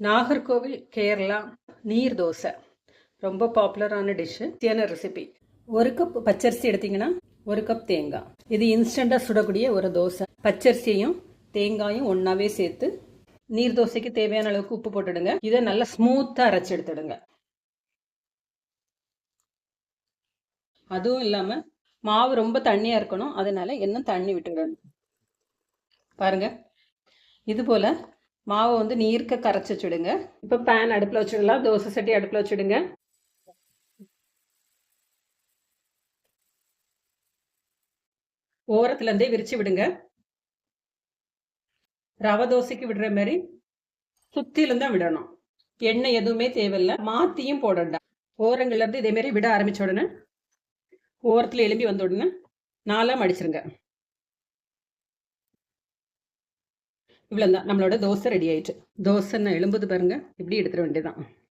நாகர்கோவில் கேரளா நீர் தோசை ரொம்ப பாப்புலரான டிஷ்ஷு. ரெசிபி. 1 கப் பச்சரிசி எடுத்தீங்கன்னா 1 கப் தேங்காய். இது இன்ஸ்டண்ட்டாக சுடக்கூடிய ஒரு தோசை. பச்சரிசியும் தேங்காயும் ஒன்றாவே சேர்த்து நீர் தோசைக்கு தேவையான அளவுக்கு உப்பு போட்டுடுங்க. இதை நல்லா ஸ்மூத்தாக அரைச்சி எடுத்துடுங்க. அதுவும் இல்லாமல் மாவு ரொம்ப தண்ணியாக இருக்கணும், அதனால இன்னும் தண்ணி விட்டுடணும். பாருங்க, இது போல் மாவை வந்து நீர்க்க கரைச்சி வச்சுடுங்க. இப்போ பேன் அடுப்பில் வச்சுடலாம். தோசை சட்டி அடுப்பில் வச்சுடுங்க. ஓரத்துலேருந்தே விரிச்சு விடுங்க. ரவை தோசைக்கு விடுற மாதிரி சுத்திலும் தான் விடணும். எண்ணெய் எதுவுமே தேவையில்லை, மாத்தியும் போடணும். ஓரங்கள்ல இருந்து இதே மாதிரி விட ஆரம்பிச்ச உடனே ஓரத்தில் எலும்பி வந்த உடனே 4 மடிச்சிருங்க. இவ்வளோதான், நம்மளோட தோசை ரெடி ஆயிடுச்சு. தோசை எலும்புது பாருங்க, இப்படி எடுத்துட வேண்டியதான்.